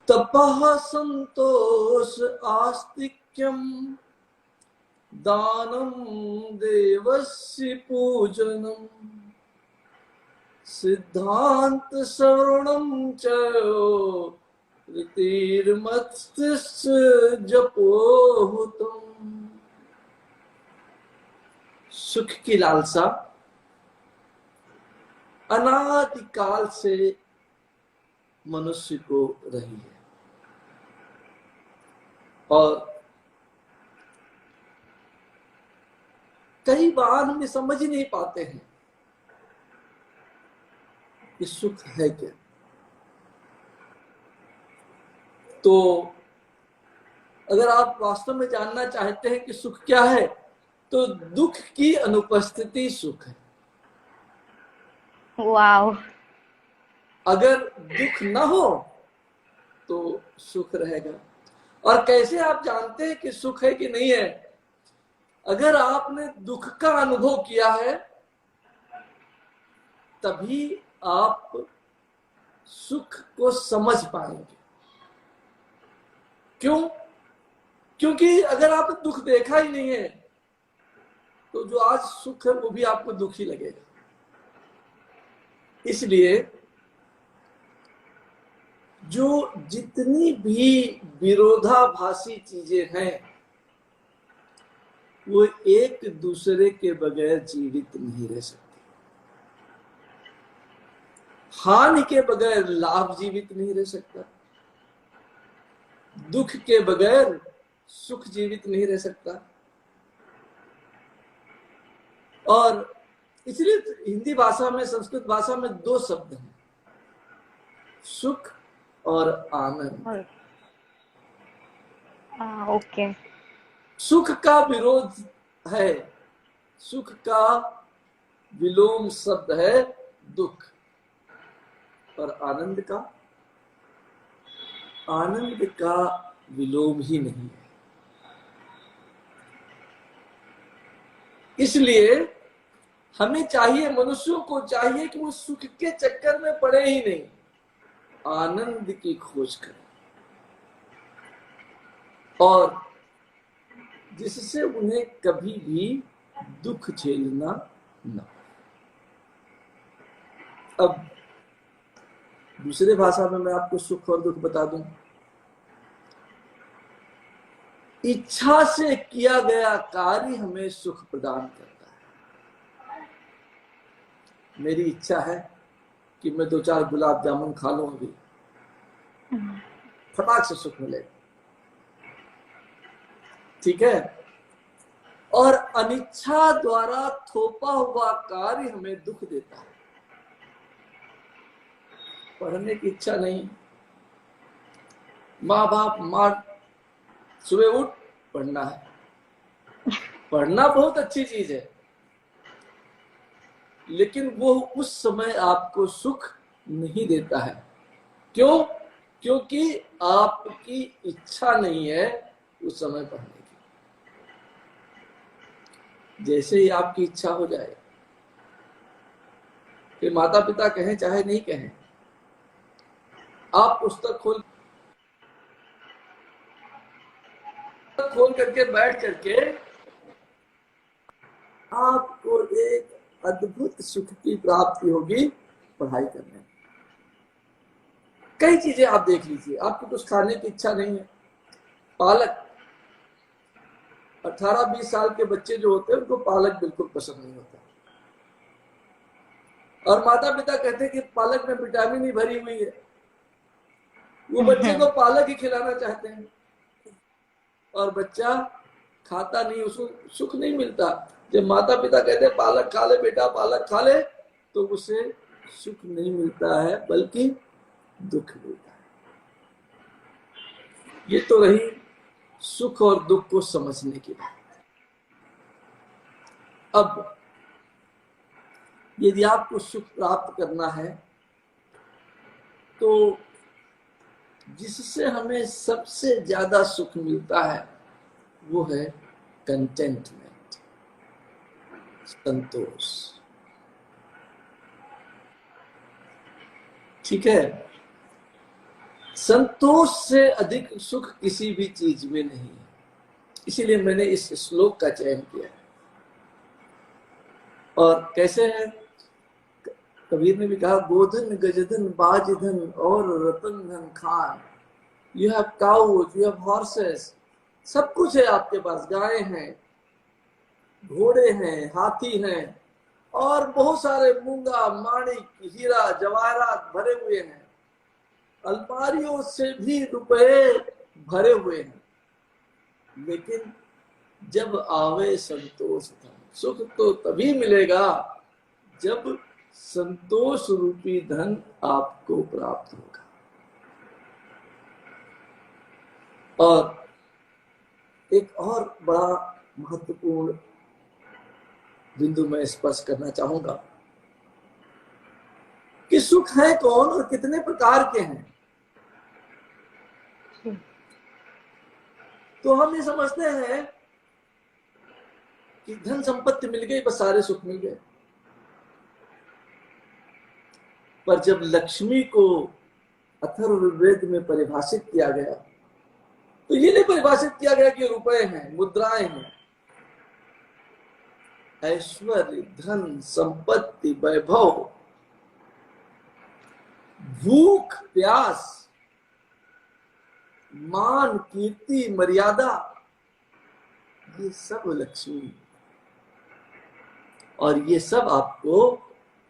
तपः संतोष आस्तिक्यम दानं देवस्य पूजनम सिद्धांत श्रवणम च ऋतिर्मत्स्य जपोहुतम। सुख की लालसा अनादिकाल से मनुष्य को रही है और कई बार हम समझ ही नहीं पाते हैं कि सुख है क्या। तो अगर आप वास्तव में जानना चाहते हैं कि सुख क्या है, तो दुख की अनुपस्थिति सुख है। वाव। अगर दुख ना हो तो सुख रहेगा। और कैसे आप जानते हैं कि सुख है कि नहीं है? अगर आपने दुख का अनुभव किया है तभी आप सुख को समझ पाएंगे। क्यों? क्योंकि अगर आपने दुख देखा ही नहीं है तो जो आज सुख है वो भी आपको दुखी लगेगा। इसलिए जो जितनी भी विरोधाभासी चीजें हैं वो एक दूसरे के बगैर जीवित नहीं रह सकती। हानि के बगैर लाभ जीवित नहीं रह सकता, दुख के बगैर सुख जीवित नहीं रह सकता। और इसलिए हिंदी भाषा में, संस्कृत भाषा में दो शब्द हैं, सुख और आनंद। ओके। सुख का विरोध है, सुख का विलोम शब्द है दुख। और आनंद का विलोम ही नहीं है। इसलिए हमें चाहिए, मनुष्यों को चाहिए कि वो सुख के चक्कर में पड़े ही नहीं, आनंद की खोज करें और जिससे उन्हें कभी भी दुख झेलना न। अब दूसरे भाषा में मैं आपको सुख और दुख बता दूं। इच्छा से किया गया कार्य हमें सुख प्रदान करता है। मेरी इच्छा है कि मैं 2-4 गुलाब जामुन खा लूं, अभी फटाक से सुख मिलेगा, ठीक है। और अनिच्छा द्वारा थोपा हुआ कार्य हमें दुख देता है। पढ़ने की इच्छा नहीं, माँ बाप मार, सुबह उठ पढ़ना है। पढ़ना बहुत अच्छी चीज है, लेकिन वो उस समय आपको सुख नहीं देता है। क्यों? क्योंकि आपकी इच्छा नहीं है उस समय पढ़ने की। जैसे ही आपकी इच्छा हो जाए, फिर माता पिता कहें चाहे नहीं कहें, आप पुस्तक खोल करके बैठ करके आपको एक अद्भुत सुख की प्राप्ति होगी पढ़ाई करने में। कई चीजें आप देख लीजिए, आपको कुछ खाने की इच्छा नहीं है, पालक, 18-20 साल के बच्चे जो होते हैं उनको पालक बिल्कुल पसंद नहीं होता, और माता पिता कहते हैं कि पालक में विटामिन ही भरी हुई है। वो बच्चे को पालक ही खिलाना चाहते हैं और बच्चा खाता नहीं, उसको सुख नहीं मिलता। जब माता पिता कहते हैं पालक खा ले बेटा, पालक खा ले, तो उसे सुख नहीं मिलता है बल्कि दुख मिलता है। ये तो रही सुख और दुख को समझने की बात। अब यदि आपको सुख प्राप्त करना है तो जिससे हमें सबसे ज्यादा सुख मिलता है वो है कंटेंटमेंट, संतोष, ठीक है। संतोष से अधिक सुख किसी भी चीज में नहीं है। इसीलिए मैंने इस श्लोक का चयन किया। और कैसे है, कबीर ने भी कहा, गोधन गजधन बाजधन और रतन धन खान। You have cows, you have horses, सब कुछ है आपके पास, गायें हैं, घोड़े हैं, हाथी हैं, और बहुत सारे मूंगा माणिक हीरा जवाहरात भरे हुए हैं, अलमारियों से भी रुपए भरे हुए हैं, लेकिन जब आवे संतोष धन, सुख तो तभी मिलेगा जब संतोष रूपी धन आपको प्राप्त होगा। और एक और बड़ा महत्वपूर्ण बिंदु मैं स्पर्श करना चाहूंगा कि सुख है कौन और कितने प्रकार के हैं। तो हम ये समझते हैं कि धन संपत्ति मिल गई बस सारे सुख मिल गए, पर जब लक्ष्मी को अथर्ववेद में परिभाषित किया गया तो ये नहीं परिभाषित किया गया कि रुपए हैं, मुद्राएं हैं। ऐश्वर्य, धन, संपत्ति, वैभव, भूख प्यास, मान, कीर्ति, मर्यादा, ये सब लक्ष्मी, और ये सब आपको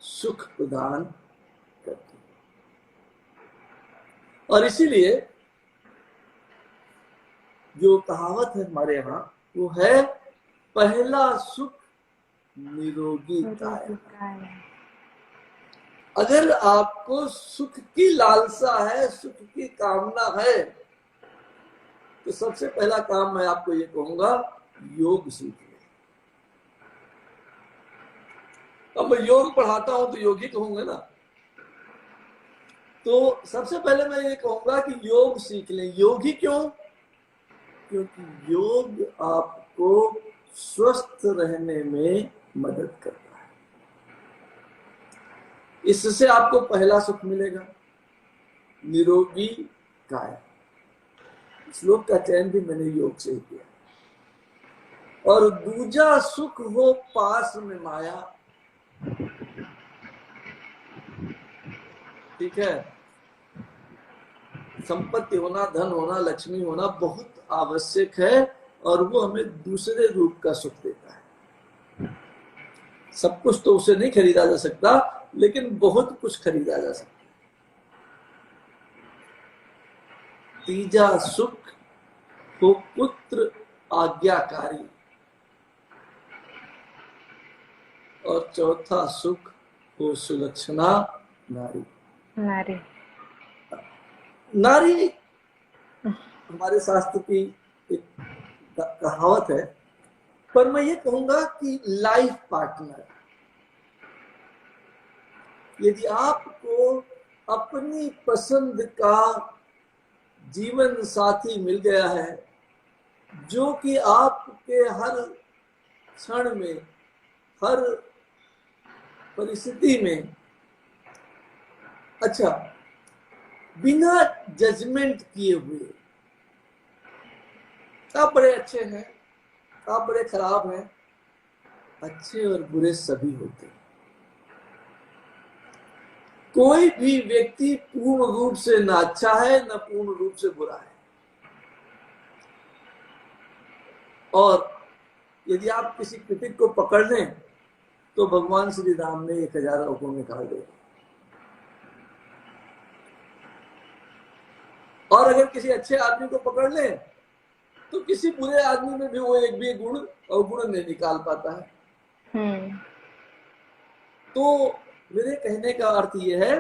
सुख प्रदान करती है। और इसीलिए जो कहावत है हमारे यहाँ वो है, पहला सुख निरोगी काया। अगर आपको सुख की लालसा है, सुख की कामना है, तो सबसे पहला काम मैं आपको ये कहूंगा, योग सीखिए। अब मैं योग पढ़ाता हूं तो योगी कहूंगा ना, तो सबसे पहले मैं ये कहूंगा कि योग सीख लें। योगी क्यों? क्योंकि योग आपको स्वस्थ रहने में मदद करता है। इससे आपको पहला सुख मिलेगा, निरोगी काया। श्लोक का चयन भी मैंने योग से ही किया। और दूजा सुख हो पास में माया। ठीक है, संपत्ति होना, धन होना, लक्ष्मी होना बहुत आवश्यक है, और वो हमें दूसरे रूप का सुख देता है। सब कुछ तो उसे नहीं खरीदा जा सकता, लेकिन बहुत कुछ खरीदा जा सकता है। तीजा सुख हो पुत्र आज्ञाकारी, और चौथा सुख हो सुलक्षणा नारी। नारी हमारे शास्त्र की एक कहावत है, पर मैं ये कहूंगा कि लाइफ पार्टनर। यदि आपको अपनी पसंद का जीवन साथी मिल गया है, जो कि आपके हर क्षण में, हर परिस्थिति में, अच्छा, बिना जजमेंट किए हुए, आप बड़े अच्छे हैं, आप बड़े खराब हैं, अच्छे और बुरे सभी होते हैं। कोई भी व्यक्ति पूर्ण रूप से न अच्छा है न पूर्ण रूप से बुरा है। और यदि आप किसी क्रिटिक को पकड़ लें तो भगवान श्री राम ने 1000 अंकों में निकाल दिया। और अगर किसी अच्छे आदमी को पकड़ लें तो किसी बुरे आदमी में भी वो एक भी गुण अवगुण नहीं निकाल पाता है। तो मेरे कहने का अर्थ यह है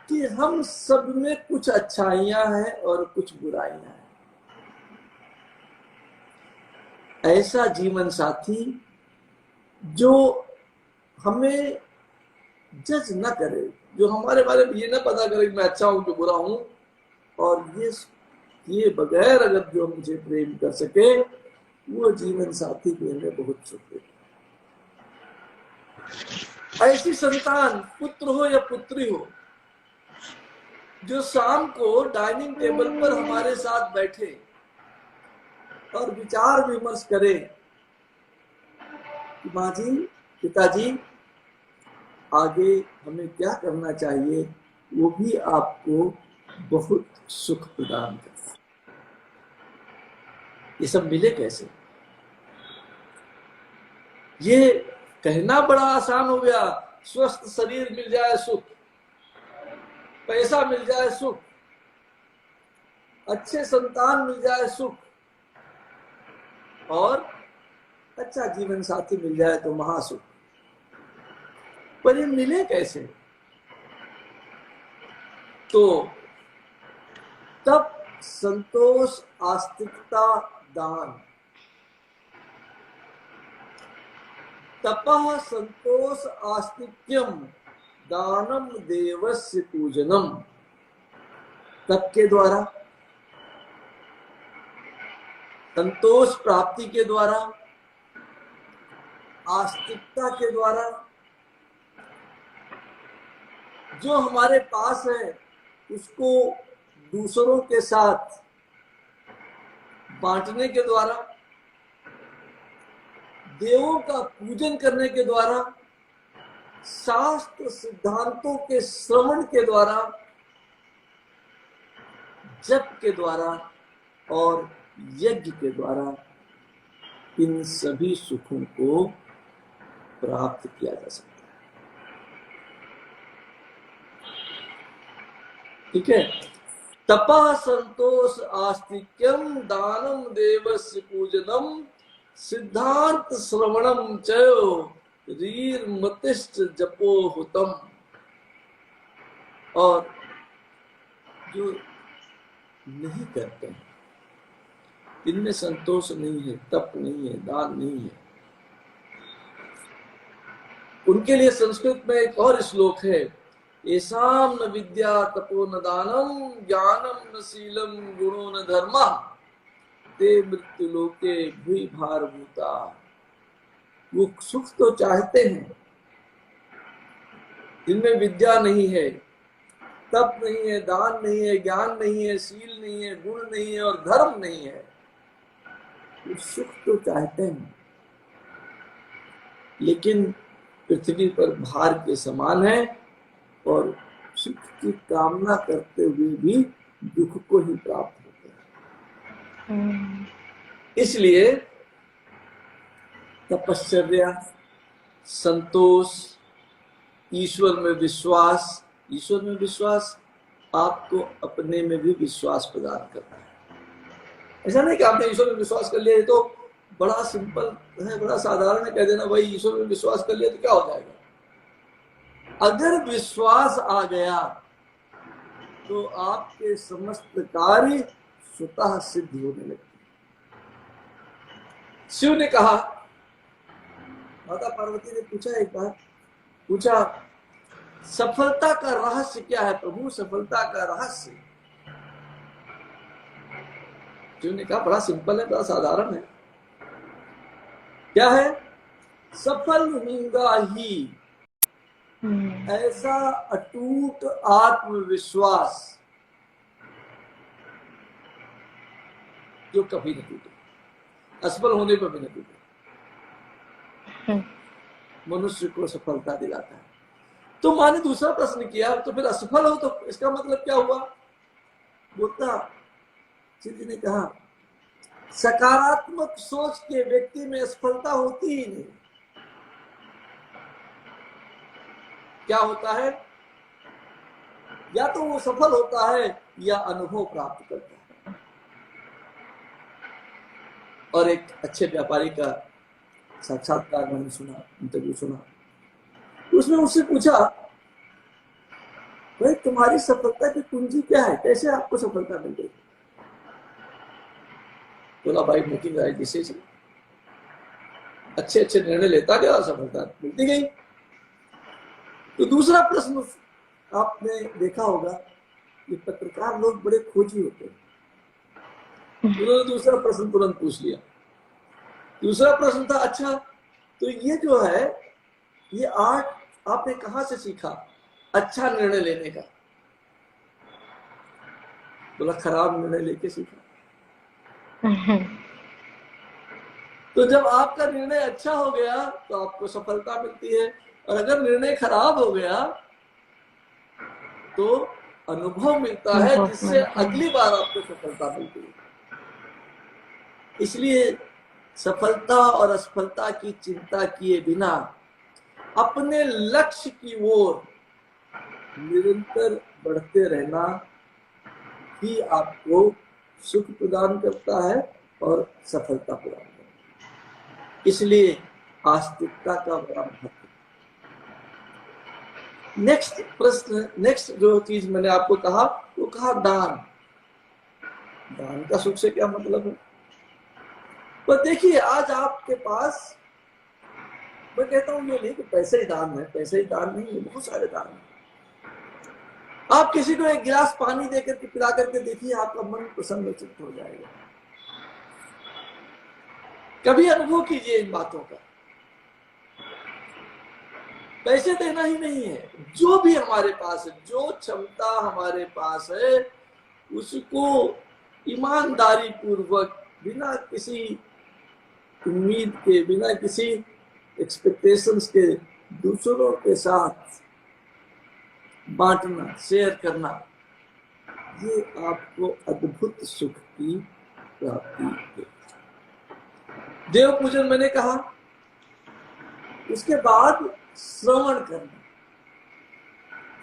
कि हम सब में कुछ अच्छाइयां हैं और कुछ बुराइयां हैं। ऐसा जीवन साथी जो हमें जज न करे, जो हमारे बारे में ये ना पता करे कि मैं अच्छा हूं कि बुरा हूं, और ये बगैर अगर जो मुझे प्रेम कर सके, वो जीवन साथी के लिए बहुत सुख देता है। ऐसी संतान, पुत्र हो या पुत्री हो, जो शाम को डाइनिंग टेबल पर हमारे साथ बैठे और विचार विमर्श करे कि माँ जी, पिताजी, आगे हमें क्या करना चाहिए, वो भी आपको बहुत सुख प्रदान करता है। ये सब मिले कैसे? ये कहना बड़ा आसान हो गया, स्वस्थ शरीर मिल जाए सुख, पैसा मिल जाए सुख, अच्छे संतान मिल जाए सुख, और अच्छा जीवन साथी मिल जाए तो महासुख। पर ये मिले कैसे? तो तब संतोष, आस्तिकता, दान। तपः संतोष आस्तिक्यम दानम देवस्य पूजनम। तप के द्वारा, संतोष प्राप्ति के द्वारा, आस्तिकता के द्वारा, जो हमारे पास है उसको दूसरों के साथ बांटने के द्वारा, देवों का पूजन करने के द्वारा, शास्त्र सिद्धांतों के श्रवण के द्वारा, जप के द्वारा और यज्ञ के द्वारा इन सभी सुखों को प्राप्त किया जा सकता है। ठीक है। तपः संतोष आस्तिक्यम दानम देवस्य पूजनम सिद्धांत श्रवणम च रीर मतिष्ठ जपो हुतम। और जो नहीं करते हैं, इनमें संतोष नहीं है, तप नहीं है, दान नहीं है, उनके लिए संस्कृत में एक और श्लोक है, येषां न विद्या तपो न दानम ज्ञानम न शीलम गुणो न धर्मा ते मृत्यु लोके भूय भारभूता। वो सुख तो चाहते हैं, जिनमें विद्या नहीं है, तप नहीं है, दान नहीं है, ज्ञान नहीं है, शील नहीं है, गुण नहीं है और धर्म नहीं है, वो सुख तो चाहते हैं, लेकिन पृथ्वी पर भार के समान है और सुख की कामना करते हुए भी दुख को ही प्राप्त होते हैं। इसलिए तपश्चर्या, संतोष, ईश्वर में विश्वास, ईश्वर में विश्वास आपको अपने में भी विश्वास प्रदान करता है। ऐसा नहीं कि आपने ईश्वर में विश्वास कर लिया तो बड़ा सिंपल है, बड़ा साधारण है, कह देना भाई ईश्वर में विश्वास कर लिया तो क्या हो जाएगा। अगर विश्वास आ गया तो आपके समस्त कार्य स्वतः सिद्ध होने लगते। शिव ने कहा, माता पार्वती ने पूछा, एक बार पूछा, सफलता का रहस्य क्या है प्रभु, सफलता का रहस्य। शिव ने कहा, बड़ा सिंपल है, बड़ा साधारण है। क्या है? सफल होगा ही ऐसा अटूट आत्मविश्वास जो कभी न टूटे, असफल होने पर भी न टूटे, मनुष्य को सफलता दिलाता है। तो माँ ने दूसरा प्रश्न किया, तो फिर असफल हो तो इसका मतलब क्या हुआ? बोलता सिद्धि ने कहा, सकारात्मक सोच के व्यक्ति में असफलता होती ही नहीं। क्या होता है? या तो वो सफल होता है या अनुभव प्राप्त करता है। और एक अच्छे व्यापारी का साक्षात्कार मैंने सुना, इंटरव्यू सुना, उसने उससे पूछा, भाई तुम्हारी सफलता की कुंजी क्या है, कैसे आपको सफलता मिल गई? बोला, भाई मेकिंग राइट डिसीजन, अच्छे अच्छे निर्णय लेता गया, सफलता मिलती गई। तो दूसरा प्रश्न आपने देखा होगा कि पत्रकार लोग बड़े खोजी होते हैं, उन्होंने दूसरा प्रश्न तुरंत पूछ लिया। दूसरा प्रश्न था, अच्छा तो ये जो है, ये आर्ट आपने कहाँ से सीखा अच्छा निर्णय लेने का? बोला खराब निर्णय लेके सीखा। तो जब आपका निर्णय अच्छा हो गया तो आपको सफलता मिलती है, और अगर निर्णय खराब हो गया तो अनुभव मिलता है, जिससे अगली बार आपको सफलता मिलती है। इसलिए सफलता और असफलता की चिंता किए बिना अपने लक्ष्य की ओर निरंतर बढ़ते रहना ही आपको सुख प्रदान करता है और सफलता प्रदान करता है। इसलिए आस्तिकता का बड़ा महत्व। नेक्स्ट प्रश्न, नेक्स्ट जो चीज मैंने आपको कहा वो कहा दान। दान का सुख से क्या मतलब है? तो देखिए आज आपके पास, मैं कहता हूं ये नहीं कि पैसे ही दान है, पैसे ही दान नहीं है, बहुत सारे दान है। आप किसी को एक गिलास पानी देकर के पिला करके देखिए, आपका मन प्रसन्न चित्त हो जाएगा। कभी अनुभव कीजिए इन बातों का। पैसे देना ही नहीं है, जो भी हमारे पास है, जो क्षमता हमारे पास है, उसको ईमानदारी पूर्वक, बिना किसी उम्मीद के, बिना किसी एक्सपेक्टेशंस के दूसरों के साथ बांटना, शेयर करना, ये आपको अद्भुत सुख की प्राप्ति है। देव पूजन मैंने कहा, उसके बाद श्रवण करना।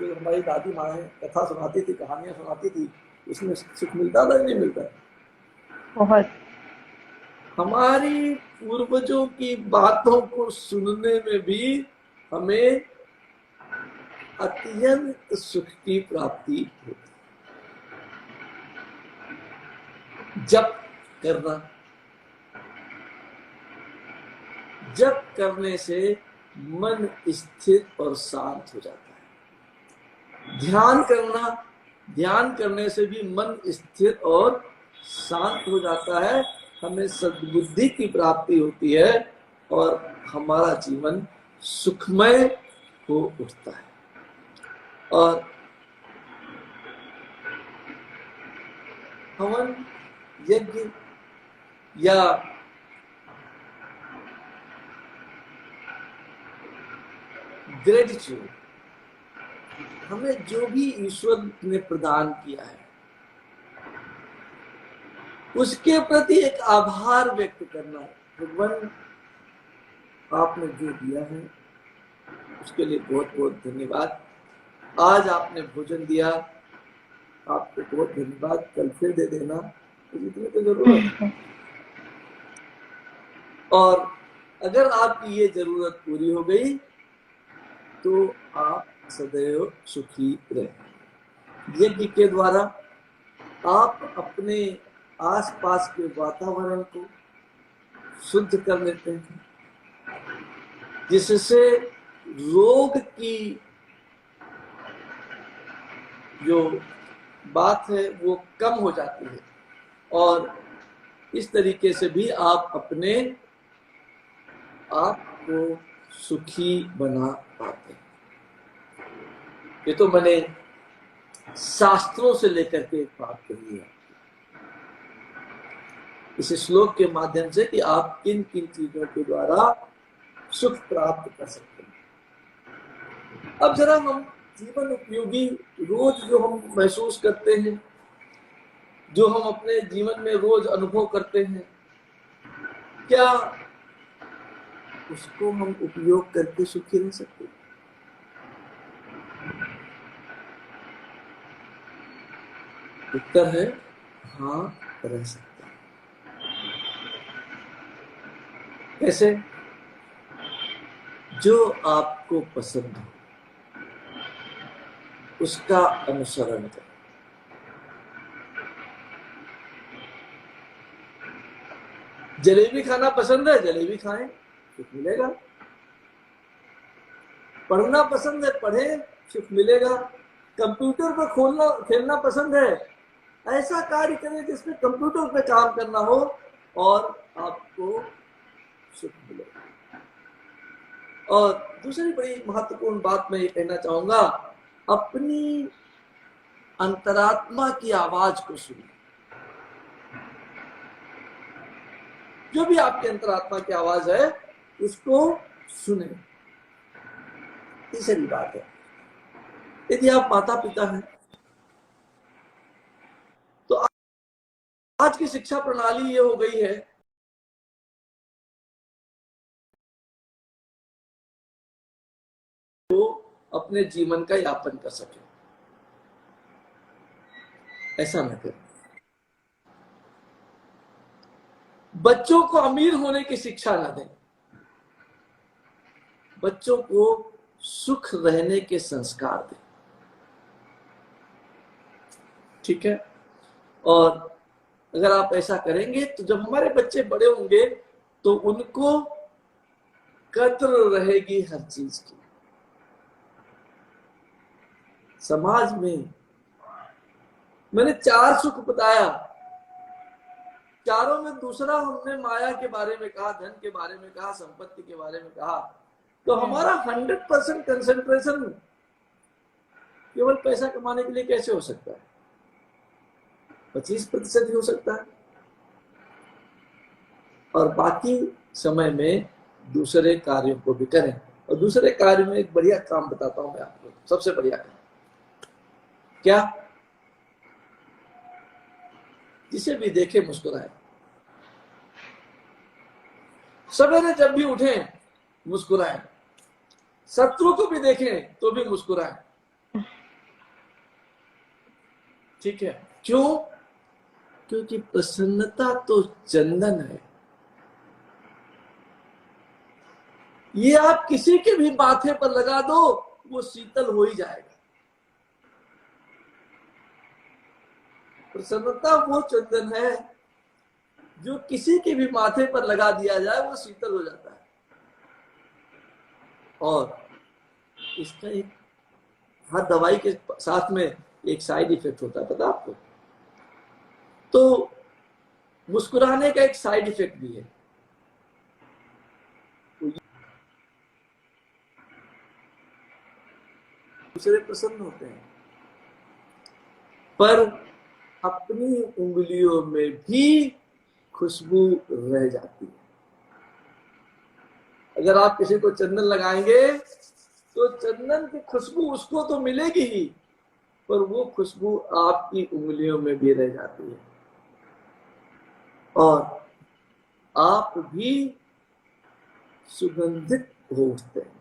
जो हमारी दादी माँ कथा सुनाती थी, कहानियां सुनाती थी, उसमें सुख मिलता था नहीं मिलता? बहुत। हमारी पूर्वजों की बातों को सुनने में भी हमें अत्यंत सुख की प्राप्ति होती। जप करना, जप करने से मन स्थिर और शांत हो जाता है। ध्यान करना, ध्यान करने से भी मन स्थिर और शांत हो जाता है, हमें सद्बुद्धि की प्राप्ति होती है और हमारा जीवन सुखमय हो उठता है। और हवन, यज्ञ या ग्रेटिट्यूड, हमें जो भी ईश्वर ने प्रदान किया है उसके प्रति एक आभार व्यक्त करना है। भगवान आपने जो दिया है उसके लिए बहुत बहुत धन्यवाद। आज आपने भोजन दिया, आपको बहुत धन्यवाद, कल फिर दे देना, इतनी तो जरूरत है। और अगर आपकी ये जरूरत पूरी हो गई तो आप सदैव सुखी रहें। यज्ञ के द्वारा आप अपने आसपास के वातावरण को शुद्ध कर लेते हैं, जिससे रोग की जो बात है वो कम हो जाती है, और इस तरीके से भी आप अपने आप को सुखी बना पाते हैं। ये तो मैंने शास्त्रों से लेकर के एक बात कही है इस श्लोक के माध्यम से कि आप किन किन चीजों के द्वारा सुख प्राप्त कर सकते हैं। अब जरा हम जीवन उपयोगी रोज जो हम महसूस करते हैं, जो हम अपने जीवन में रोज अनुभव करते हैं, क्या उसको हम उपयोग करके सुखी रह सकते हैं? उत्तर है हाँ, रह सकते हैं। कैसे? जो आपको पसंद हो उसका अनुसरण करें। जलेबी खाना पसंद है, जलेबी खाएं, सुख मिलेगा। पढ़ना पसंद है, पढ़ें, सुख मिलेगा। कंप्यूटर पर खेलना पसंद है, ऐसा कार्य करें जिसमें कंप्यूटर पे काम करना हो और आपको सुख मिलेगा। और दूसरी बड़ी महत्वपूर्ण बात मैं ये कहना चाहूंगा, अपनी अंतरात्मा की आवाज को सुने। जो भी आपके अंतरात्मा की आवाज है उसको सुने। तीसरी बात है, यदि आप माता पिता हैं तो आज की शिक्षा प्रणाली ये हो गई है वो अपने जीवन का यापन कर सके। ऐसा न करें। बच्चों को अमीर होने की शिक्षा न दें, बच्चों को सुख रहने के संस्कार दें। ठीक है। और अगर आप ऐसा करेंगे तो जब हमारे बच्चे बड़े होंगे तो उनको कद्र रहेगी हर चीज की। समाज में मैंने 4 सुख बताया, चारों में दूसरा हमने माया के बारे में कहा, धन के बारे में कहा, संपत्ति के बारे में कहा। तो हमारा 100% कंसंट्रेशन केवल पैसा कमाने के लिए कैसे हो सकता है? 25% ही हो सकता है। और बाकी समय में दूसरे कार्यों को भी करें। और दूसरे कार्य में एक बढ़िया काम बताता हूं मैं आपको, सबसे बढ़िया काम क्या? जिसे भी देखे मुस्कुराए। सवेरे जब भी उठें मुस्कुराएं, शत्रु को भी देखें तो भी मुस्कुराएं। ठीक है। क्यों? क्योंकि प्रसन्नता तो चंदन है। ये आप किसी के भी माथे पर लगा दो वो शीतल हो ही जाएगा। प्रसन्नता वो चंदन है जो किसी के भी माथे पर लगा दिया जाए वो शीतल हो जाता है। और इसका एक हर दवाई के साथ में एक साइड इफेक्ट होता है, पता आपको? तो मुस्कुराने का एक साइड इफेक्ट भी है। दूसरे प्रसन्न होते हैं, पर अपनी उंगलियों में भी खुशबू रह जाती है। अगर आप किसी को चंदन लगाएंगे तो चंदन की खुशबू उसको तो मिलेगी ही, पर वो खुशबू आपकी उंगलियों में भी रह जाती है और आप भी सुगंधित हो उठते हैं।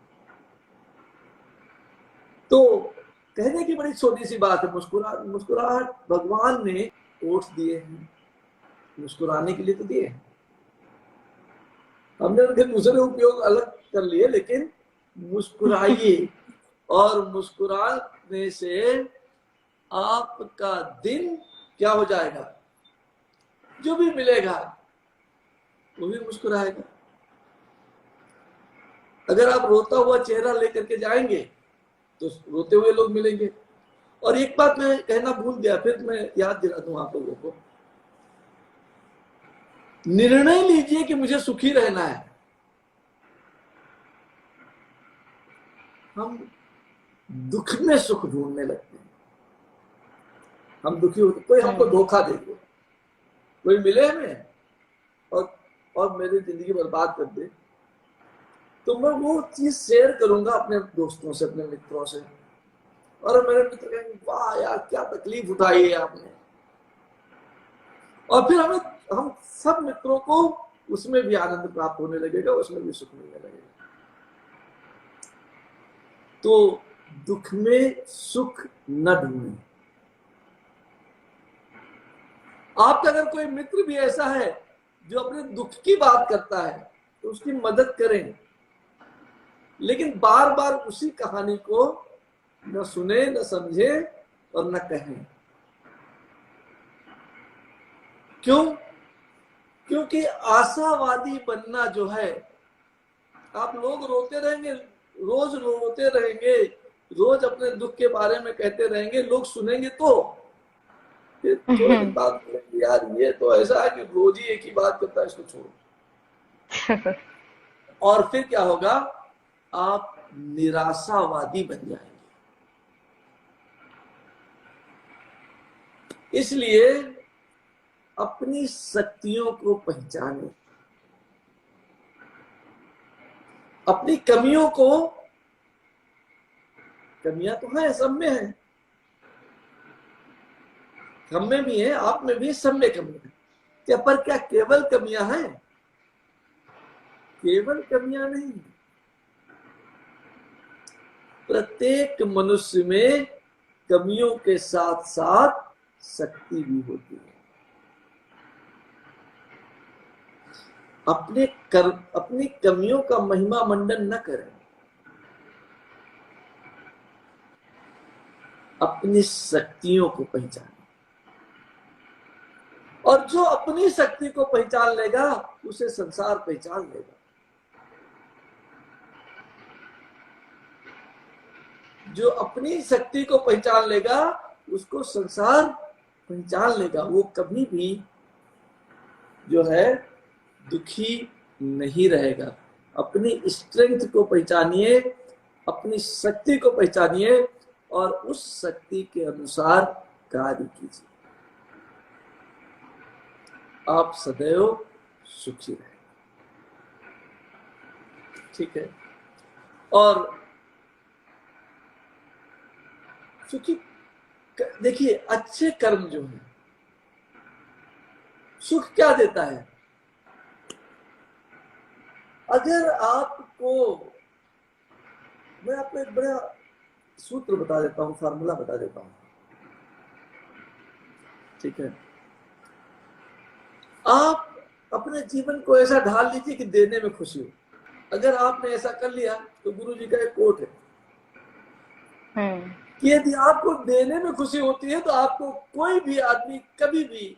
तो कहने की बड़ी छोटी सी बात है, मुस्कुराहट भगवान ने ओठ दिए हैं, मुस्कुराने के लिए तो दिए हैं। हमने उनके दूसरे उपयोग अलग कर लिए, लेकिन मुस्कुराइए और मुस्कुराने से आपका दिन क्या हो जाएगा? जो भी मिलेगा वो भी मुस्कुराएगा। अगर आप रोता हुआ चेहरा लेकर के जाएंगे तो रोते हुए लोग मिलेंगे। और एक बात मैं कहना भूल गया, फिर मैं याद दिला दूं आप लोगों को। निर्णय लीजिए कि मुझे सुखी रहना है। हम दुख में सुख ढूंढने लगते हैं। हम दुखी होते, कोई हमको धोखा दे दे, कोई मिले हमें और मेरी जिंदगी बर्बाद कर दे, तो मैं वो चीज शेयर करूंगा अपने दोस्तों से, अपने मित्रों से, और मेरे मित्र कहेंगे वाह यार क्या तकलीफ उठाई है आपने। और फिर हम सब मित्रों को उसमें भी आनंद प्राप्त होने लगेगा, उसमें भी सुख मिलने लगेगा। तो दुख में सुख न ढूंढें। आपका अगर कोई मित्र भी ऐसा है जो अपने दुख की बात करता है तो उसकी मदद करें, लेकिन बार बार उसी कहानी को न सुने, न समझे और न कहें। क्यों? क्योंकि आशावादी बनना जो है, आप लोग रोते रहेंगे, रोज रोते रहेंगे, रोज अपने दुख के बारे में कहते रहेंगे, लोग सुनेंगे तो फिर थोड़े दिन बाद यार ये तो ऐसा है कि रोज ही एक ही बात करता है, इसको छोड़ो। और फिर क्या होगा? आप निराशावादी बन जाएंगे। इसलिए अपनी शक्तियों को पहचाने, अपनी कमियों को, कमियां तो है, सब में है, हम में भी है, आप में भी है, सब में कमियां है। क्या पर क्या केवल कमियां हैं? केवल कमियां नहीं, प्रत्येक मनुष्य में कमियों के साथ साथ शक्ति भी होती है। अपनी कमियों का महिमा मंडन न करें, अपनी शक्तियों को पहचानें। और जो अपनी शक्ति को पहचान लेगा उसे संसार पहचान लेगा। जो अपनी शक्ति को पहचान लेगा उसको संसार पहचान लेगा। वो कभी भी जो है दुखी नहीं रहेगा। अपनी स्ट्रेंथ को पहचानिए, अपनी शक्ति को पहचानिए और उस शक्ति के अनुसार कार्य कीजिए। आप सदैव सुखी रहें। ठीक है। और सुखी, देखिए अच्छे कर्म जो है सुख क्या देता है? अगर आपको, मैं आपको एक बड़ा सूत्र बता देता हूं, फार्मूला बता देता हूं। ठीक है। आप अपने जीवन को ऐसा ढाल लीजिए कि देने में खुशी हो। अगर आपने ऐसा कर लिया तो गुरु जी का एक कोट है कि यदि आपको देने में खुशी होती है तो आपको कोई भी आदमी कभी भी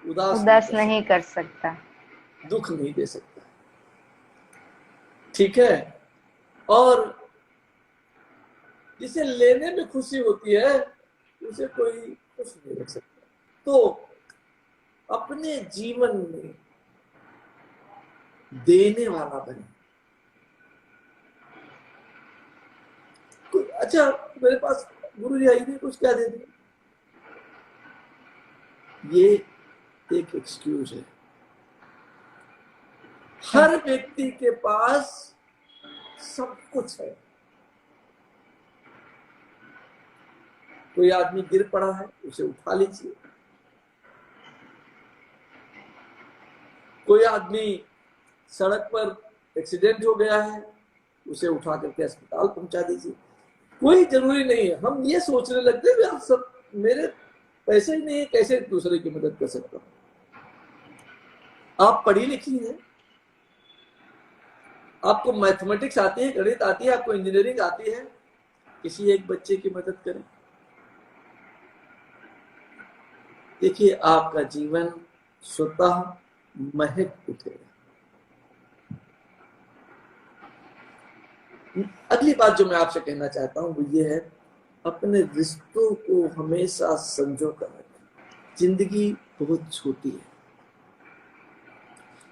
उदास नहीं कर सकता, दुख नहीं दे सकता। ठीक है। और जिसे लेने में खुशी होती है उसे कोई कुछ नहीं रख सकता। तो अपने जीवन में देने वाला बने। अच्छा, मेरे पास गुरु जी आई थी, कुछ क्या दे दिया, ये एक एक्सक्यूज है। हर व्यक्ति के पास सब कुछ है। कोई आदमी गिर पड़ा है, उसे उठा लीजिए। कोई आदमी सड़क पर एक्सीडेंट हो गया है, उसे उठा करके अस्पताल पहुंचा दीजिए। कोई जरूरी नहीं है। हम ये सोचने लगते हैं आप सब, मेरे पैसे ही नहीं है, कैसे दूसरे की मदद कर सकता हूं। आप पढ़ी लिखी हैं, आपको मैथमेटिक्स आती है, गणित आती है, आपको इंजीनियरिंग आती है, किसी एक बच्चे की मदद करें। देखिए आपका जीवन स्वतः महक उठेगा। अगली बात जो मैं आपसे कहना चाहता हूं वो ये है, अपने रिश्तों को हमेशा संजो कर रखें। जिंदगी बहुत छोटी है,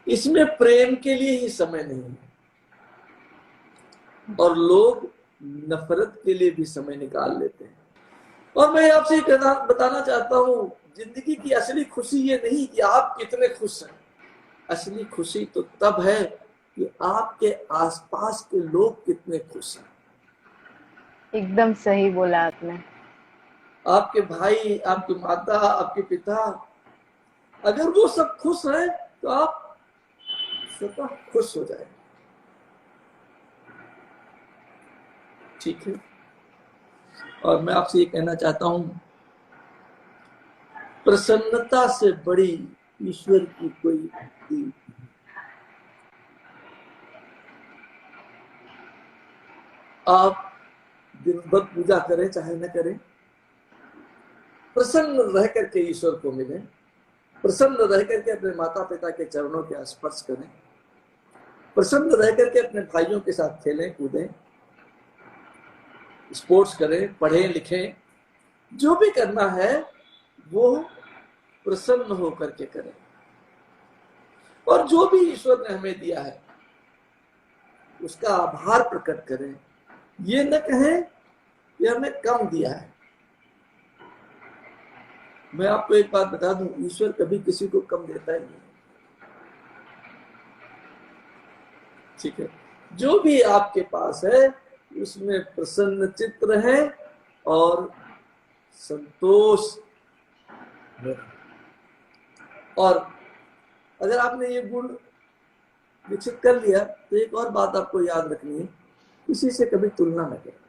इसमें प्रेम के लिए ही समय नहीं है और लोग नफरत के लिए भी समय निकाल लेते हैं। और मैं आपसे बताना चाहता हूं, जिंदगी की असली खुशी ये नहीं कि आप कितने खुश हैं। असली खुशी तो तब है कि आपके आसपास के लोग कितने खुश हैं। एकदम सही बोला आपने। आपके भाई, आपकी माता, आपके पिता, अगर वो सब खुश हैं तो आप स्वतः खुश हो जाए। ठीक है। और मैं आपसे ये कहना चाहता हूं, प्रसन्नता से बड़ी ईश्वर की कोई भक्ति। आप दिन भर पूजा करें चाहे न करें, प्रसन्न रह करके ईश्वर को मिले, प्रसन्न रह करके अपने माता पिता के चरणों के स्पर्श करें, प्रसन्न रह करके अपने भाइयों के साथ खेलें कूदें, स्पोर्ट्स करें, पढ़ें लिखें, जो भी करना है वो प्रसन्न होकर के करें। और जो भी ईश्वर ने हमें दिया है उसका आभार प्रकट करें। ये न कहें कि हमें कम दिया है। मैं आपको एक बात बता दूं, ईश्वर कभी किसी को कम देता ही नहीं। ठीक है, जो भी आपके पास है उसमें प्रसन्न चित्त रहे और संतोष रहे। और अगर आपने ये गुण विकसित कर लिया तो एक और बात आपको याद रखनी है, किसी से कभी तुलना न करें।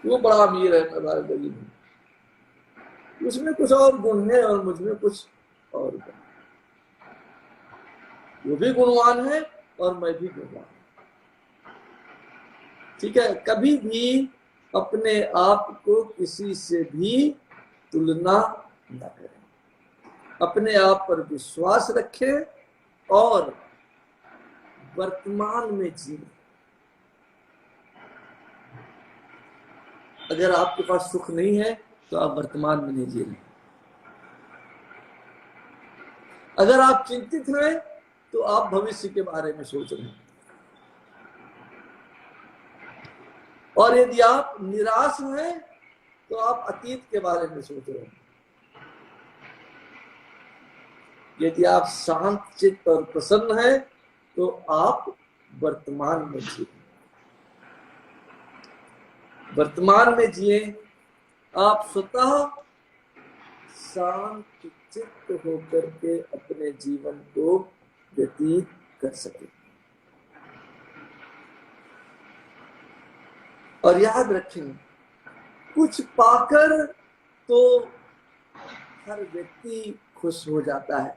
वो बड़ा अमीर है, मैं बड़ा गरीब हूं, उसमें कुछ और गुण है और मुझ में कुछ और गुण। वो भी गुणवान है और मैं भी गुणवान। ठीक है, कभी भी अपने आप को किसी से भी तुलना न करें, अपने आप पर विश्वास रखें और वर्तमान में जिए। अगर आपके पास सुख नहीं है तो आप वर्तमान में नहीं जी रहे। अगर आप चिंतित हैं तो आप भविष्य के बारे में सोच रहे हैं, और यदि आप निराश हैं तो आप अतीत के बारे में सोच रहे हैं। यदि आप शांत चित्त और प्रसन्न हैं तो आप वर्तमान में जिए। वर्तमान में जिए, आप स्वतः शांत चित्त होकर के अपने जीवन को व्यतीत कर सके। और याद रखें, कुछ पाकर तो हर व्यक्ति खुश हो जाता है,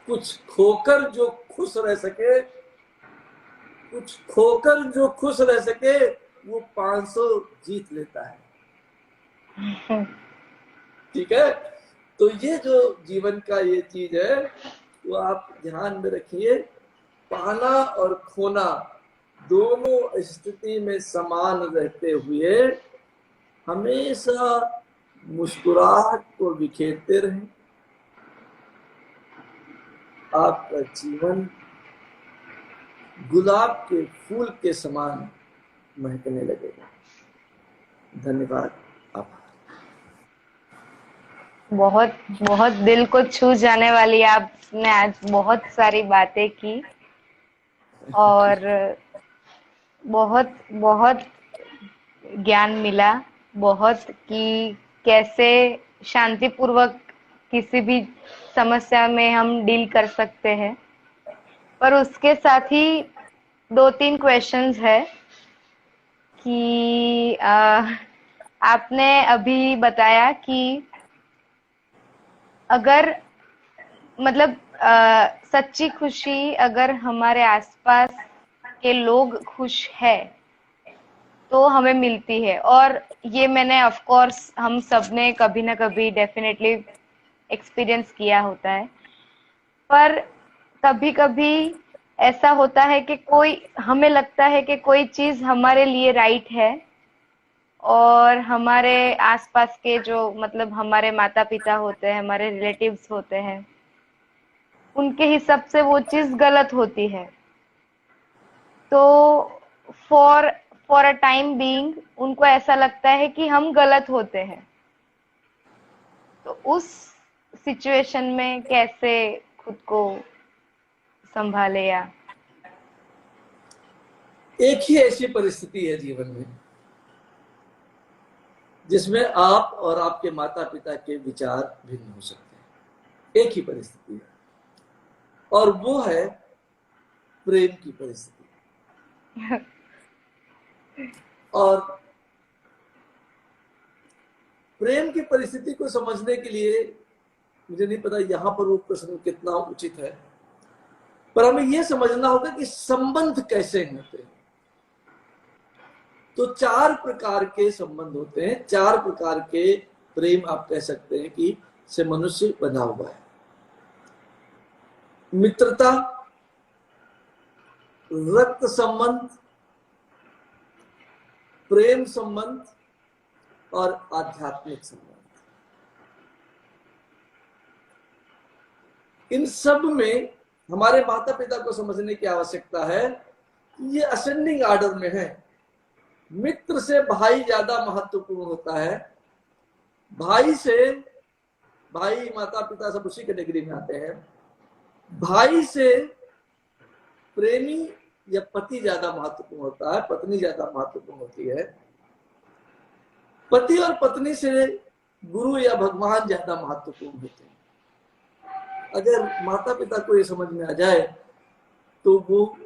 कुछ खोकर जो खुश रह सके, कुछ खोकर जो खुश रह सके वो 500 जीत लेता है। ठीक है, तो ये जो जीवन का ये चीज है वो आप ध्यान में रखिए। पाना और खोना दोनों स्थिति में समान रहते हुए हमेशा मुस्कुराहट को बिखेरते रहें। आपका जीवन गुलाब के फूल के समान महकने लगेगा। धन्यवाद। बहुत बहुत दिल को छू जाने वाली आपने आज बहुत सारी बातें की और बहुत बहुत ज्ञान मिला, बहुत कि कैसे शांतिपूर्वक किसी भी समस्या में हम डील कर सकते हैं। पर उसके साथ ही 2-3 क्वेश्चंस है कि आपने अभी बताया कि अगर मतलब सच्ची खुशी अगर हमारे आसपास के लोग खुश है तो हमें मिलती है, और ये मैंने ऑफ कोर्स हम सब ने कभी ना कभी डेफिनेटली एक्सपीरियंस किया होता है। पर कभी कभी ऐसा होता है कि कोई हमें लगता है कि कोई चीज हमारे लिए राइट है और हमारे आसपास के जो मतलब हमारे माता पिता होते हैं, हमारे रिलेटिव्स होते हैं, उनके हिसाब से वो चीज गलत होती है। तो for for a time being उनको ऐसा लगता है कि हम गलत होते हैं। तो उस सिचुएशन में कैसे खुद को संभाले? या एक ही ऐसी परिस्थिति है जीवन में जिसमें आप और आपके माता पिता के विचार भिन्न हो सकते हैं। एक ही परिस्थिति है और वो है प्रेम की परिस्थिति। और प्रेम की परिस्थिति को समझने के लिए मुझे नहीं पता यहाँ पर वो प्रश्न कितना उचित है, पर हमें यह समझना होगा कि संबंध कैसे होते हैं। तो 4 प्रकार के संबंध होते हैं, 4 प्रकार के प्रेम आप कह सकते हैं कि से मनुष्य बना हुआ है। मित्रता, रक्त संबंध, प्रेम संबंध और आध्यात्मिक संबंध। इन सब में हमारे माता पिता को समझने की आवश्यकता है कि ये असेंडिंग ऑर्डर में है। मित्र से भाई ज्यादा महत्वपूर्ण होता है। भाई माता पिता सब उसी कैटेगरी में आते हैं। भाई से प्रेमी या पति ज्यादा महत्वपूर्ण होता है, पत्नी ज्यादा महत्वपूर्ण होती है। पति और पत्नी से गुरु या भगवान ज्यादा महत्वपूर्ण होते हैं। अगर माता पिता को ये समझ में आ जाए तो वो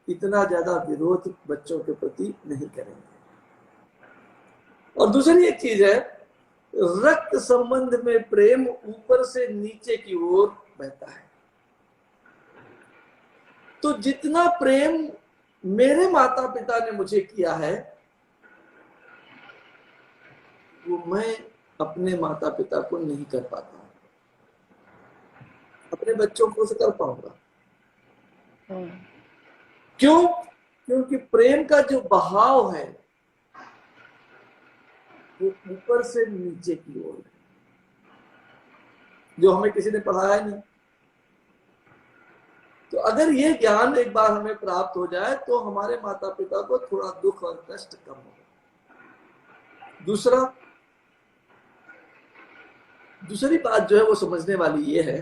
इतना ज्यादा विरोध बच्चों के प्रति नहीं करेंगे। और दूसरी एक चीज है, रक्त संबंध में प्रेम ऊपर से नीचे की ओर बहता है। तो जितना प्रेम मेरे माता पिता ने मुझे किया है वो मैं अपने माता पिता को नहीं कर पाता, अपने बच्चों को से कर पाऊंगा। क्यों? क्योंकि प्रेम का जो बहाव है वो ऊपर से नीचे की ओर है, जो हमें किसी ने पढ़ाया नहीं। तो अगर ये ज्ञान एक बार हमें प्राप्त हो जाए तो हमारे माता पिता को थोड़ा दुख और कष्ट कम होगा। दूसरी बात जो है वो समझने वाली ये है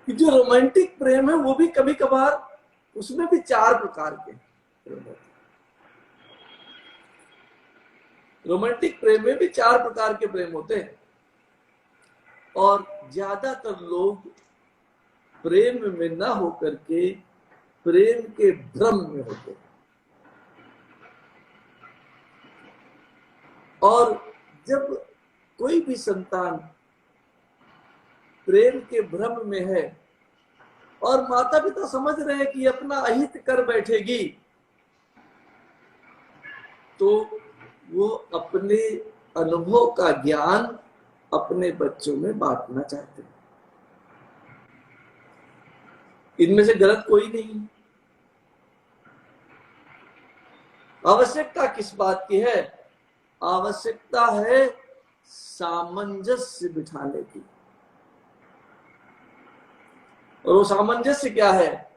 कि जो रोमांटिक प्रेम है वो भी कभी कभार, उसमें भी 4 प्रकार के प्रेम होते हैं। रोमांटिक प्रेम में भी 4 प्रकार के प्रेम होते हैं और ज्यादातर लोग प्रेम में ना होकर के प्रेम के भ्रम में होते हैं। और जब कोई भी संतान प्रेम के भ्रम में है और माता पिता समझ रहे हैं कि अपना अहित कर बैठेगी, तो वो अपने अनुभव का ज्ञान अपने बच्चों में बांटना चाहते हैं। इनमें से गलत कोई नहीं। आवश्यकता किस बात की है? आवश्यकता है सामंजस्य बिठाने की। और वो सामंजस्य क्या है?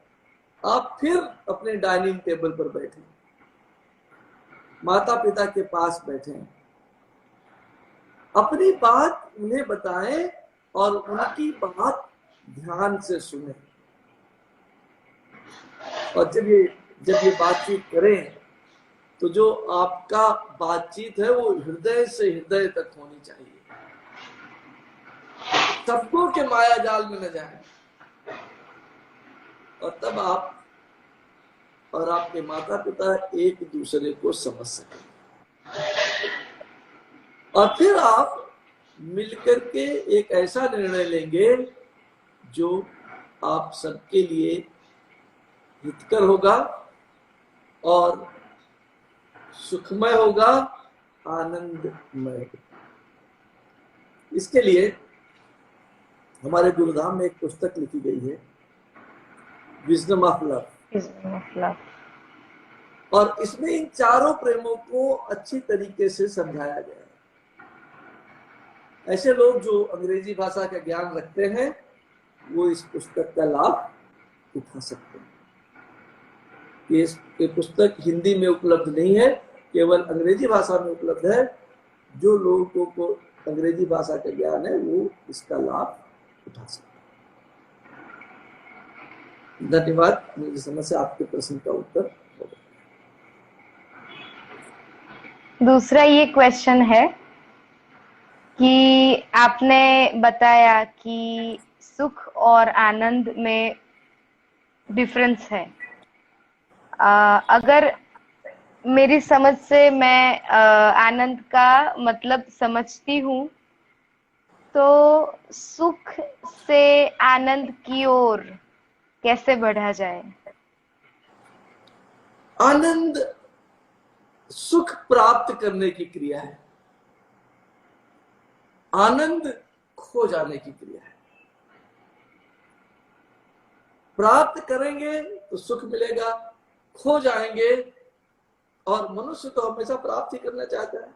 आप फिर अपने डाइनिंग टेबल पर बैठे, माता पिता के पास बैठे, अपनी बात उन्हें बताएं और उनकी बात ध्यान से सुने। और जब ये बातचीत करें तो जो आपका बातचीत है वो हृदय से हृदय तक होनी चाहिए, शब्दों के माया जाल में न जाए। और तब आप और आपके माता पिता एक दूसरे को समझ सकें और फिर आप मिलकर के एक ऐसा निर्णय लेंगे जो आप सबके लिए हितकर होगा और सुखमय होगा, आनंदमय। इसके लिए हमारे गुरुधाम में एक पुस्तक लिखी गई है, विजडम ऑफ लव। और इसमें इन 4 प्रेमों को अच्छी तरीके से समझाया गया है। ऐसे लोग जो अंग्रेजी भाषा का ज्ञान रखते हैं वो इस पुस्तक का लाभ उठा सकते हैं। ये पुस्तक हिंदी में उपलब्ध नहीं है, केवल अंग्रेजी भाषा में उपलब्ध है। जो लोगों को अंग्रेजी भाषा का ज्ञान है वो इसका लाभ उठा सकते हैं। धन्यवाद। मुझे समझ से आपके प्रश्न का उत्तर होगा। दूसरा ये क्वेश्चन है कि आपने बताया कि सुख और आनंद में डिफरेंस है। अगर मेरी समझ से मैं आनंद का मतलब समझती हूँ तो सुख से आनंद की ओर कैसे बढ़ा जाए? आनंद सुख प्राप्त करने की क्रिया है, आनंद खो जाने की क्रिया है। प्राप्त करेंगे तो सुख मिलेगा, खो जाएंगे। और मनुष्य तो हमेशा प्राप्त ही करना चाहता है।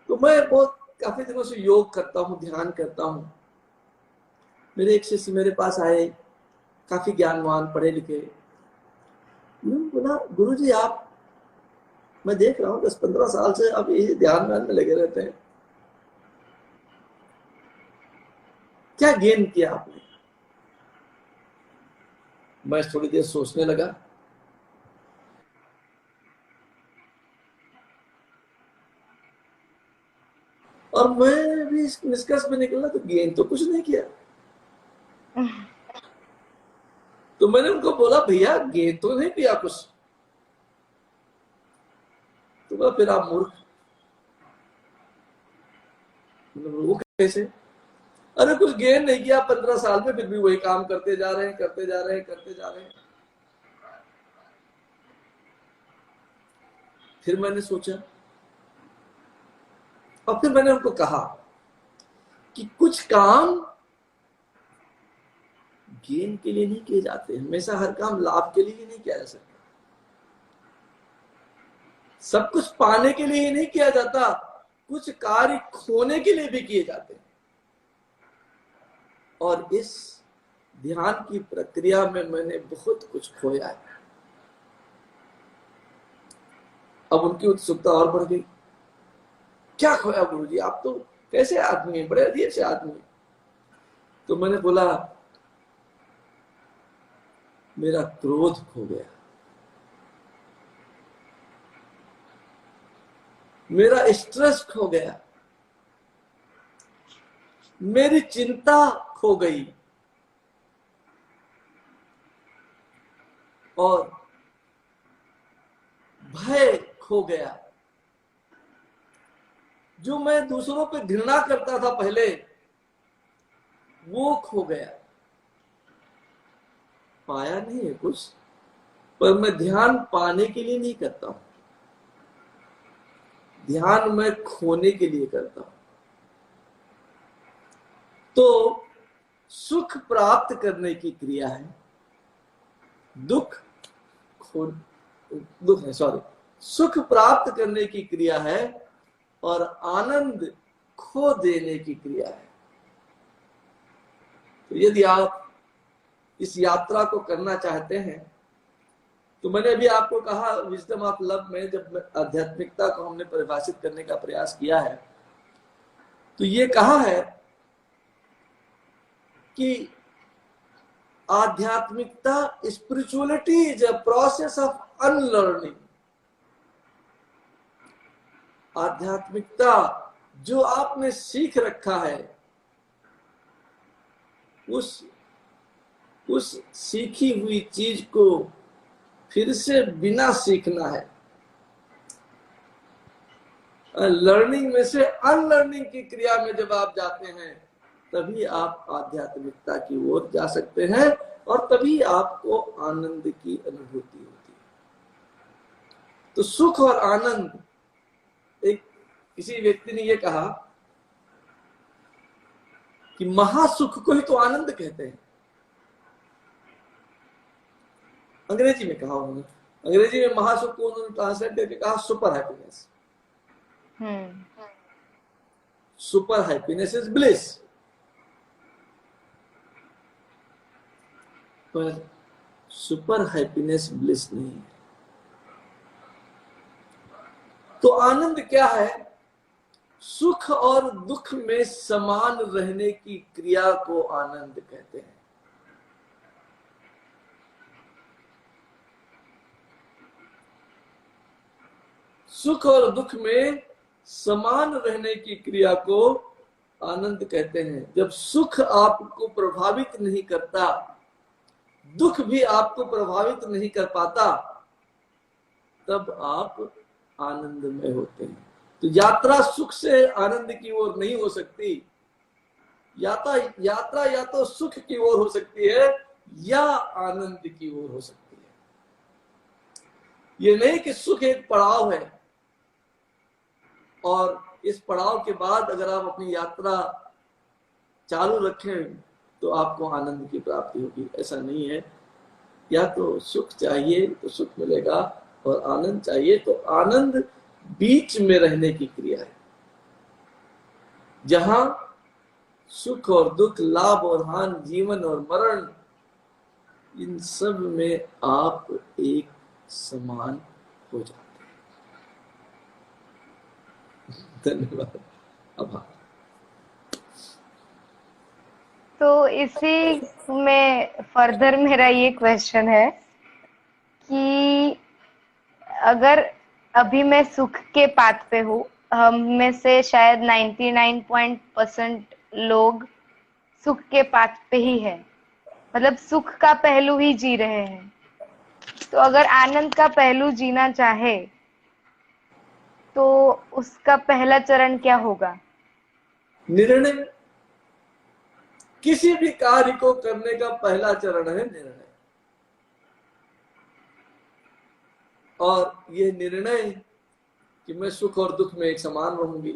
तो मैं काफी दिनों से योग करता हूँ, ध्यान करता हूँ। मेरे एक शिष्य मेरे पास आए, काफी ज्ञानवान, पढ़े लिखे। मैंने बोला गुरुजी आप, मैं देख रहा हूँ 10-15 साल से आप ये ध्यान में लगे रहते हैं, क्या गेन किया आपने? मैं थोड़ी देर सोचने लगा, और मैं भी इस निष्कर्ष में निकला तो गेन तो कुछ नहीं किया। तो मैंने उनको बोला भैया गेन तो नहीं किया कुछ। तो बोला फिर आप मूर्ख। वो कैसे? अरे कुछ गेन नहीं किया 15 साल में, फिर भी वही काम करते जा रहे हैं, करते जा रहे हैं, करते जा रहे हैं। फिर मैंने सोचा, और फिर मैंने उनको कहा कि कुछ काम गेन के लिए नहीं किए जाते, हमेशा हर काम लाभ के लिए नहीं किया जा सकता। सब कुछ पाने के लिए ही नहीं किया जाता, कुछ कार्य खोने के लिए भी किए जाते हैं। और इस ध्यान की प्रक्रिया में मैंने बहुत कुछ खोया है। अब उनकी उत्सुकता और बढ़ गई, क्या खोया गुरुजी, आप तो कैसे आदमी हैं, बड़े अजीब से आदमी हैं। तो मैंने बोला मेरा क्रोध खो गया, मेरा स्ट्रेस खो गया, मेरी चिंता खो गई, और भय खो गया। जो मैं दूसरों पे घृणा करता था पहले, वो खो गया। पाया नहीं है कुछ, पर मैं ध्यान पाने के लिए नहीं करता हूं, ध्यान मैं खोने के लिए करता हूं। तो सुख प्राप्त करने की क्रिया है, दुख है, सॉरी, सुख प्राप्त करने की क्रिया है, और आनंद खो देने की क्रिया है। तो यदि आप इस यात्रा को करना चाहते हैं, तो मैंने अभी आपको कहा विजडम ऑफ लव में जब आध्यात्मिकता को हमने परिभाषित करने का प्रयास किया है, तो ये कहा है कि आध्यात्मिकता, spirituality is a process of unlearning. आध्यात्मिकता जो आपने सीख रखा है, उस सीखी हुई चीज को फिर से बिना सीखना है। लर्निंग में से अनलर्निंग की क्रिया में जब आप जाते हैं, तभी आप आध्यात्मिकता की ओर जा सकते हैं, और तभी आपको आनंद की अनुभूति होती है। तो सुख और आनंद, एक किसी व्यक्ति ने यह कहा कि महासुख को ही तो आनंद कहते हैं। अंग्रेजी में कहा उन्होंने, अंग्रेजी में महासुख को उन्होंने ट्रांसलेट करके कहा super happiness. Super happiness is bliss. पर सुपर हैप्पीनेस ब्लिस नहीं है। तो आनंद क्या है? सुख और दुख में समान रहने की क्रिया को आनंद कहते हैं। सुख और दुख में समान रहने की क्रिया को आनंद कहते हैं। जब सुख आपको प्रभावित नहीं करता, दुख भी आपको प्रभावित नहीं कर पाता, तब आप आनंद में होते हैं। तो यात्रा सुख से आनंद की ओर नहीं हो सकती। यात्रा या तो सुख की ओर हो सकती है या आनंद की ओर हो सकती है। ये नहीं कि सुख एक पड़ाव है और इस पड़ाव के बाद अगर आप अपनी यात्रा चालू रखें तो आपको आनंद की प्राप्ति होगी। ऐसा नहीं है। या तो सुख चाहिए तो सुख मिलेगा, और आनंद चाहिए तो आनंद बीच में रहने की क्रिया है, जहां सुख और दुख, लाभ और हानि, जीवन और मरण, इन सब में आप एक समान हो जाते हैं। धन्यवाद। आभार। तो इसी में फर्दर मेरा ये क्वेश्चन है कि अगर अभी मैं सुख के पाथ पे हूँ, हम में से शायद 99% लोग सुख के पाथ पे ही है, मतलब सुख का पहलू ही जी रहे हैं। तो अगर आनंद का पहलू जीना चाहे तो उसका पहला चरण क्या होगा? निर्णय। किसी भी कार्य को करने का पहला चरण है निर्णय। और ये निर्णय कि मैं सुख और दुख में एक समान रहूंगी,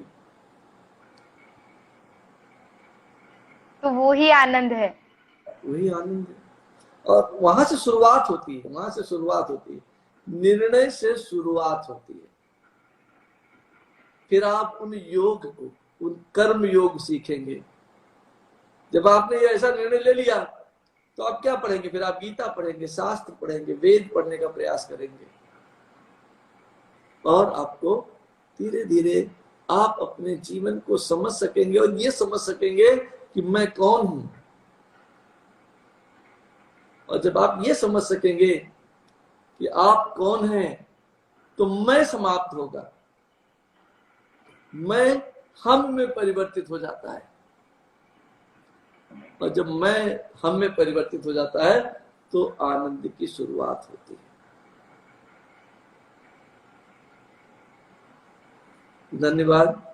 तो वो ही आनंद है। वही आनंद है। और वहां से शुरुआत होती है, वहां से शुरुआत होती है, निर्णय से शुरुआत होती है। फिर आप उन योग को, उन कर्म योग सीखेंगे। जब आपने ये ऐसा निर्णय ले लिया तो आप क्या पढ़ेंगे? फिर आप गीता पढ़ेंगे, शास्त्र पढ़ेंगे, वेद पढ़ने का प्रयास करेंगे, और आपको धीरे धीरे आप अपने जीवन को समझ सकेंगे और ये समझ सकेंगे कि मैं कौन हूं। और जब आप ये समझ सकेंगे कि आप कौन हैं, तो मैं समाप्त होगा, मैं हम में परिवर्तित हो जाता है। और जब मैं हम में परिवर्तित हो जाता है तो आनंद की शुरुआत होती है। धन्यवाद।